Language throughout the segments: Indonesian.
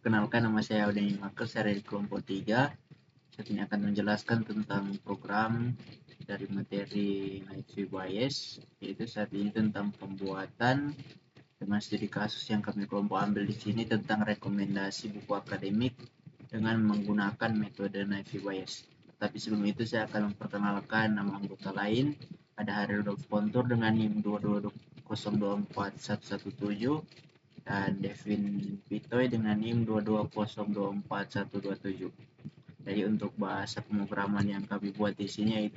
Perkenalkan, nama saya Audeni Marcus dari kelompok 3. Saya ini akan menjelaskan tentang program dari materi Naive Bayes, yaitu saat ini tentang pembuatan dengan studi kasus yang kami kelompok ambil di sini tentang rekomendasi buku akademik dengan menggunakan metode Naive Bayes. Tapi sebelum itu saya akan memperkenalkan nama anggota lain. Ada Hari Rudolf Kontur dengan NIM 220241117 dan Devin Pitoy dengan NIM 220241127. Jadi untuk bahasa pemrograman yang kami buat di sini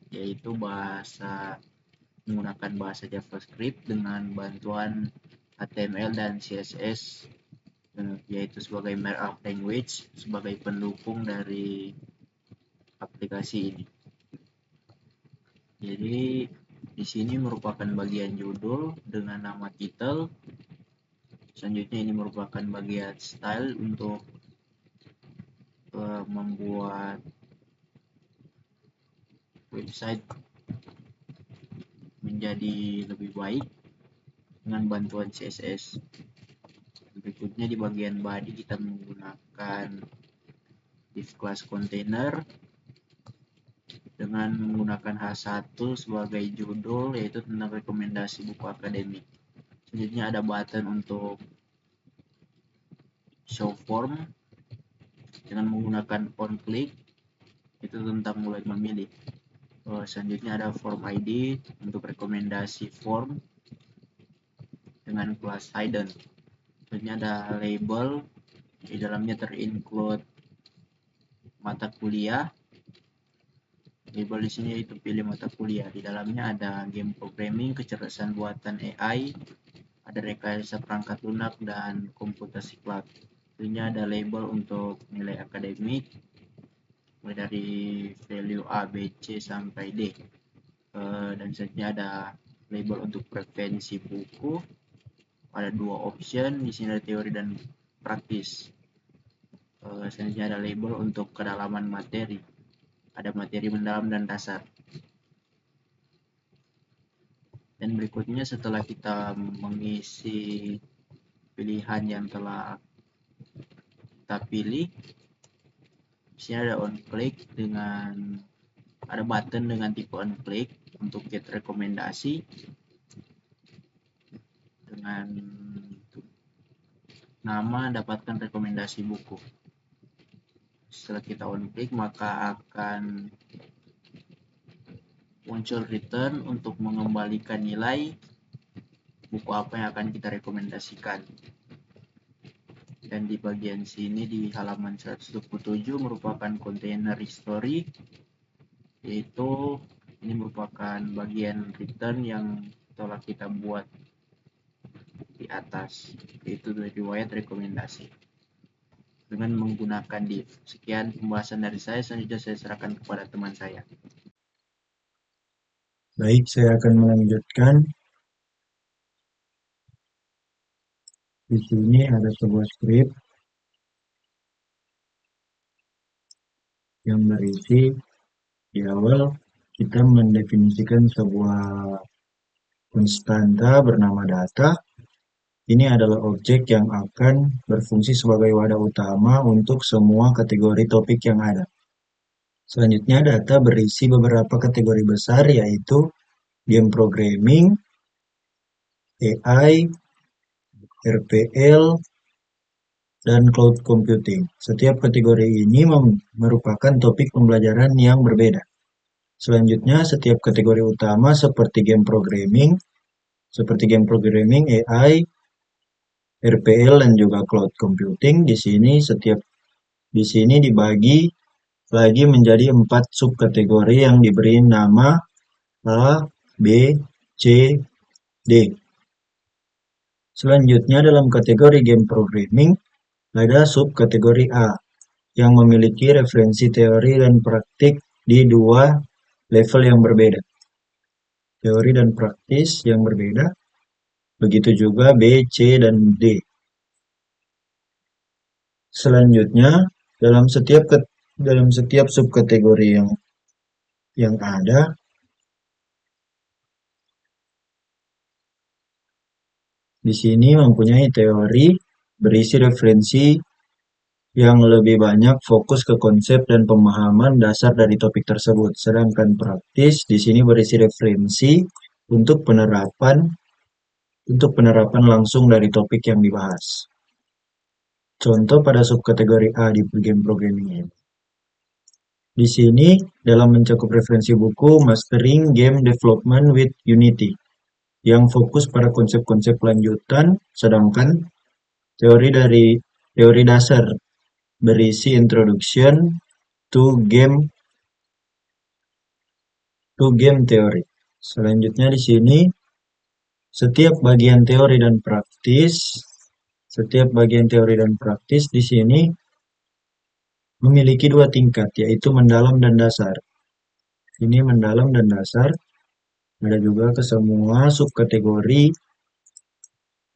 yaitu bahasa menggunakan bahasa JavaScript dengan bantuan HTML dan CSS, yaitu sebagai markup language sebagai pendukung dari aplikasi ini. Jadi di sini merupakan bagian judul dengan nama title. Selanjutnya ini merupakan bagian style untuk membuat website menjadi lebih baik dengan bantuan CSS. Berikutnya di bagian body kita menggunakan div class container dengan menggunakan H1 sebagai judul, yaitu tentang rekomendasi buku akademik. Selanjutnya ada button untuk show form dengan menggunakan on click, itu tentang mulai memilih. Selanjutnya ada form ID untuk rekomendasi form dengan kelas hidden. Selanjutnya ada label, di dalamnya terinclude mata kuliah. Label di sini itu pilih mata kuliah. Di dalamnya ada game programming, kecerdasan buatan AI, ada rekayasa perangkat lunak dan komputasi cloud. Selanjutnya ada label untuk nilai akademik, mulai dari value A, B, C sampai D. Dan selanjutnya ada label untuk preferensi buku. Ada dua option, di sini ada teori dan praktis. Selanjutnya ada label untuk kedalaman materi. Ada materi mendalam dan dasar. Dan berikutnya setelah kita mengisi pilihan yang telah kita pilih, di sini ada on click dengan ada button dengan tipe on click untuk get rekomendasi dengan nama dapatkan rekomendasi buku. Setelah kita on click maka akan muncul return untuk mengembalikan nilai buku apa yang akan kita rekomendasikan. Dan di bagian sini di halaman 127 merupakan container history, yaitu ini merupakan bagian return yang telah kita buat di atas, yaitu riwayat rekomendasi dengan menggunakan div. Sekian pembahasan dari saya, selanjutnya saya serahkan kepada teman saya. Baik, saya akan melanjutkan. Di sini ada sebuah script yang berisi di awal kita mendefinisikan sebuah konstanta bernama data. Ini adalah objek yang akan berfungsi sebagai wadah utama untuk semua kategori topik yang ada. Selanjutnya data berisi beberapa kategori besar, yaitu game programming, AI, RPL, dan cloud computing. Setiap kategori ini merupakan topik pembelajaran yang berbeda. Selanjutnya, setiap kategori utama seperti game programming, AI, RPL, dan juga cloud computing, di sini dibagi lagi menjadi 4 subkategori yang diberi nama A, B, C, D. Selanjutnya dalam kategori game programming, ada subkategori A yang memiliki referensi teori dan praktik di 2 level yang berbeda. Teori dan praktis yang berbeda. Begitu juga B, C, dan D. Selanjutnya, dalam setiap subkategori yang ada, di sini mempunyai teori berisi referensi yang lebih banyak fokus ke konsep dan pemahaman dasar dari topik tersebut. Sedangkan praktis di sini berisi referensi untuk penerapan langsung dari topik yang dibahas. Contoh pada subkategori A di game programming ini. Di sini dalam mencakup referensi buku Mastering Game Development with Unity yang fokus pada konsep-konsep lanjutan, sedangkan teori dasar berisi Introduction to Game Theory. Selanjutnya di sini setiap bagian teori dan praktis di sini memiliki dua tingkat, yaitu mendalam dan dasar. Ini mendalam dan dasar. Ada juga ke semua subkategori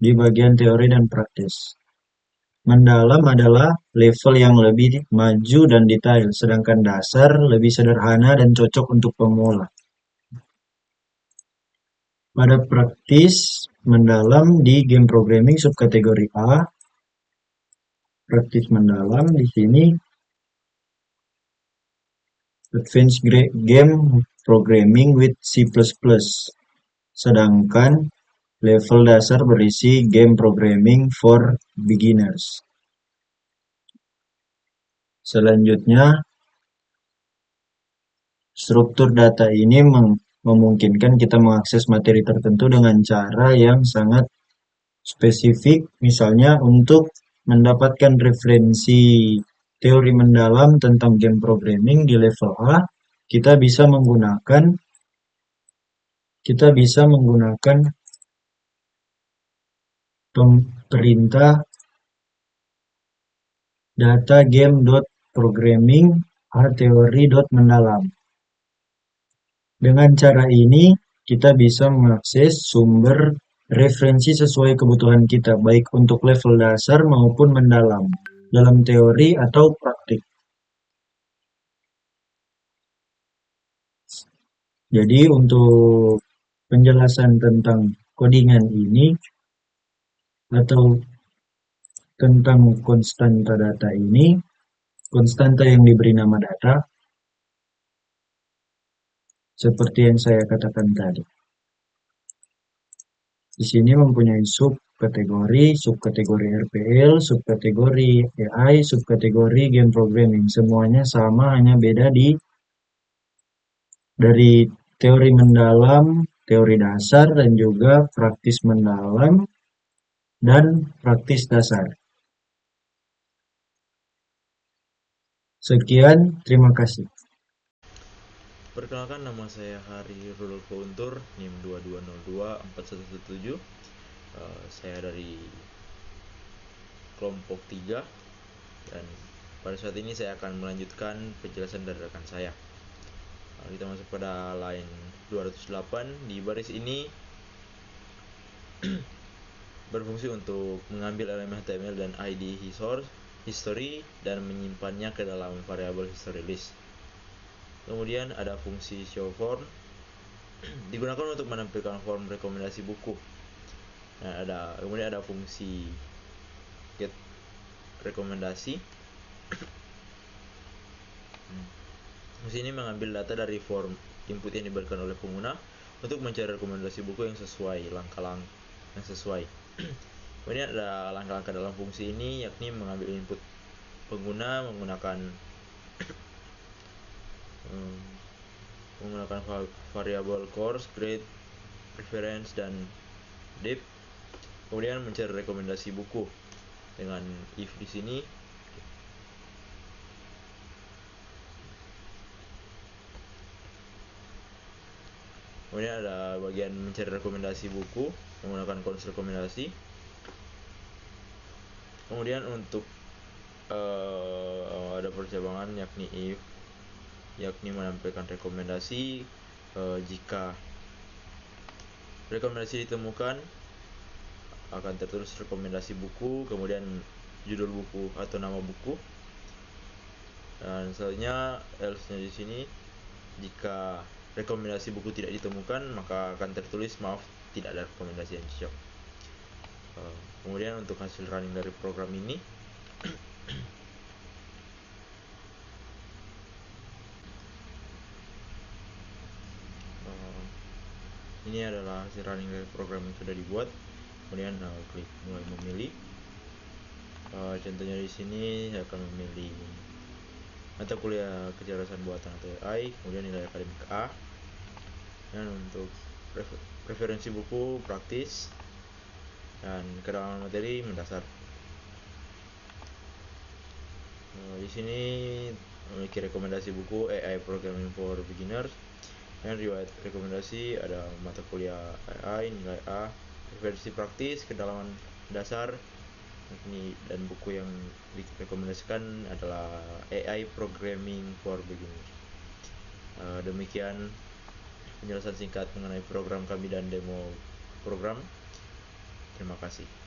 di bagian teori dan praktis. Mendalam adalah level yang lebih maju dan detail, sedangkan dasar lebih sederhana dan cocok untuk pemula. Pada praktis mendalam di game programming subkategori A, praktis mendalam di sini Advanced Game Programming with C++. Sedangkan level dasar berisi Game Programming for Beginners. Selanjutnya, struktur data ini memungkinkan kita mengakses materi tertentu dengan cara yang sangat spesifik, misalnya untuk mendapatkan referensi teori mendalam tentang game programming di level A, kita bisa menggunakan perintah data game.programming a teori.mendalam. Dengan cara ini, kita bisa mengakses sumber referensi sesuai kebutuhan kita, baik untuk level dasar maupun mendalam, dalam teori atau praktik. Jadi untuk penjelasan tentang codingan ini, atau tentang konstanta data ini, konstanta yang diberi nama data, seperti yang saya katakan tadi. Di sini mempunyai subkategori RPL, subkategori AI, subkategori game programming. Semuanya sama, hanya beda dari teori mendalam, teori dasar, dan juga praktis mendalam dan praktis dasar. Sekian, terima kasih. Perkenalkan, nama saya Hari Rudolfo Untur, NIM 22024117. Saya dari kelompok 3 dan pada saat ini saya akan melanjutkan penjelasan dari rekan saya. Kita masuk pada line 208. Di baris ini berfungsi untuk mengambil elemen HTML dan ID history dan menyimpannya ke dalam variabel history list. Kemudian ada fungsi show form, digunakan untuk menampilkan form rekomendasi buku. Kemudian ada fungsi get rekomendasi. Fungsi ini mengambil data dari form input yang diberikan oleh pengguna untuk mencari rekomendasi buku yang sesuai, langkah-langkah yang sesuai. Kemudian ada langkah-langkah dalam fungsi ini, yakni mengambil input pengguna menggunakan variabel course, grade, preference, dan depth. Kemudian mencari rekomendasi buku dengan if di sini. Kemudian ada bagian mencari rekomendasi buku menggunakan konsep rekomendasi. Kemudian untuk ada percabangan yakni if, yakni menampilkan rekomendasi jika rekomendasi ditemukan akan tertulis rekomendasi buku, kemudian judul buku atau nama buku. Dan selanjutnya else-nya di sini, jika rekomendasi buku tidak ditemukan maka akan tertulis maaf, tidak ada rekomendasi yang cocok. Kemudian untuk hasil running dari program ini ini adalah hasil running dari program yang sudah dibuat. Kemudian klik mulai memilih. Contohnya di sini saya akan memilih mata kuliah kecerdasan buatan atau AI, kemudian nilai akademik A. Dan untuk preferensi buku praktis dan kedalaman materi mendasar. Di sini memiliki rekomendasi buku AI Programming for Beginners, dan riwayat rekomendasi ada mata kuliah AI nilai A, preferensi praktis, kedalaman dasar. Ini dan buku yang direkomendasikan adalah AI Programming for Beginners. Demikian penjelasan singkat mengenai program kami dan demo program. Terima kasih.